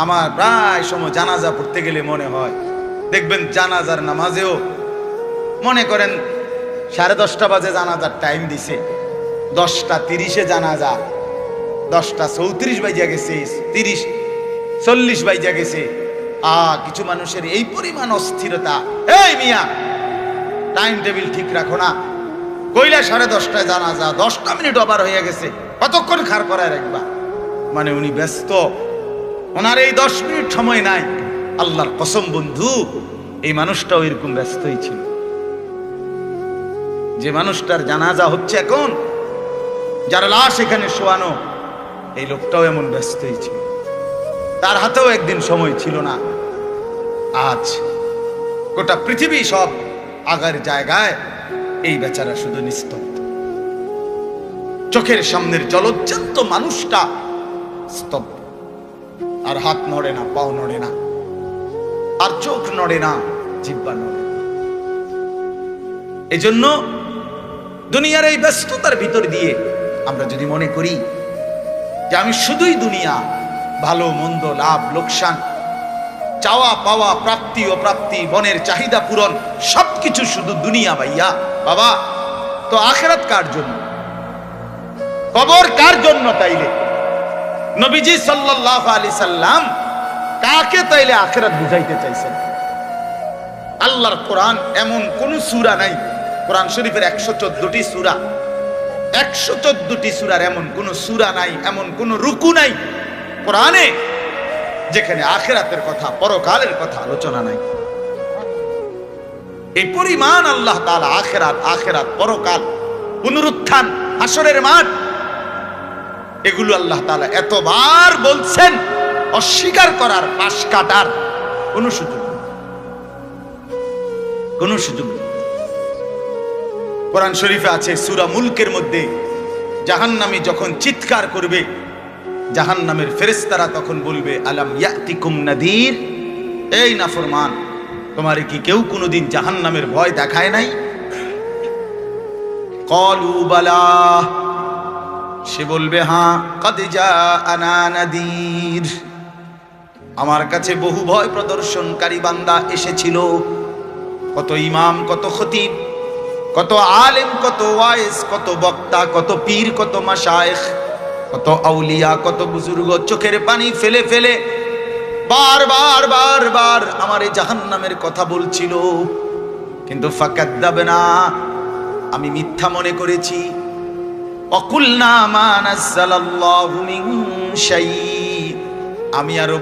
আমার প্রায় সময় জানাজা পড়তে গেলে মনে হয়, দেখবেন জানাজার নামাজেও মনে করেন 10:30 বাজে জানাজার টাইম দিছে, 10:30 জানাজা, 10:34 বাজে গেছে, 30-40 বাজে গেছে। কিছু মানুষের এই পরিমাণ অস্থিরতা, এই মিয়া টাইম টেবিল ঠিক রাখো না, কইলা 10:30টায় জানাজা, 10টা মিনিট ওভার হয়ে গেছে, কতক্ষণ খাড় করায় রাখবা? মানে উনি ব্যস্ত, ওনার এই 10 মিনিট সময় নাই। আল্লাহর কসম বন্ধু, এই মানুষটাও এরকম ব্যস্তই ছিল। যে মানুষটার জানাজা হচ্ছে এখন, যার লাশ এখানে শোয়ানো, এই লোকটাও এমন ব্যস্তই ছিল। তার হাতেও একদিন সময় ছিল না। আজ গোটা পৃথিবী সব আগার জায়গায়, এই বেচারা শুধু নিস্তব্ধ। চোখের সামনের জলজ্জান্ত মানুষটা স্তব্ধ, আর হাত নড়ে না, পাও নড়ে না, আর চোখ নড়ে না, জিহ্বা নড়ে না। এজন্য দুনিয়ার এই ব্যস্ততার ভিতর দিয়ে আমরা যদি মনে করি যে আমি শুধুই দুনিয়া, ভালো মন্দ, লাভ লোকসান, চাওয়া পাওয়া, প্রাপ্তি অপ্রাপ্তি, মনের চাহিদা পূরণ, সবকিছু শুধু দুনিয়া ভাইয়া, বাবা তো আখিরাত কার জন্য? কবর কার জন্য? তাইলে নবীজি সাল্লাল্লাহু আলাইহি সাল্লাম কাকে তাইলে আখিরাত বুঝাইতে চাইছেন? আল্লাহর কোরআন এমন কোন সূরা নাই, কোরআন শরীফের 114টি সূরা, 114টি সূরার এমন কোন সূরা নাই, এমন কোন রুকু নাই কোরআনে যেখানে আখিরাতের কথা, পরকালের কথা আলোচনা নাই। এই পরিমাণ আল্লাহ তাআলা আখিরাত, আখিরাত, পরকাল, পুনরুত্থান, হাসরের মাঠ, এগুলো আল্লাহ তাআলা এতবার বলছেন, অস্বীকার করার, পাশ কাটার কোন সুযোগ নেই, কোন সুযোগ নেই। কোরআন শরীফে আছে সূরা মুলকের মধ্যে, জাহান্নামী যখন চিৎকার করবে, জাহান্নামের ফেরেশতারা তখন বলবে, আলাম ইয়াতিকুম নাদির, এই নাফরমান, তোমারে কি কেউ কোনোদিন জাহান্নামের ভয় দেখায় নাই? ক্বালু বালা, সে বলবে হ্যাঁ, ক্বাদ জাআনা নাদির, আমার কাছে বহু ভয় প্রদর্শনকারী বান্দা এসেছিল। কত ইমাম, কত খতিব, কত আলেম, কত ওয়াইজ, কত বক্তা, কত পীর, কত মাশায়েখ, কত আউলিয়া, কত বুজুর্গ চোখের পানি ফেলে ফেলে বারবার বারবার আমার এই জাহান্নামের কথা বলছিল, কিন্তু ফাকাদ্দাবনা, আমি মিথ্যা মনে করেছি। অকুলনা মা নাযালাল্লাহু মিন শাই, আমি আরো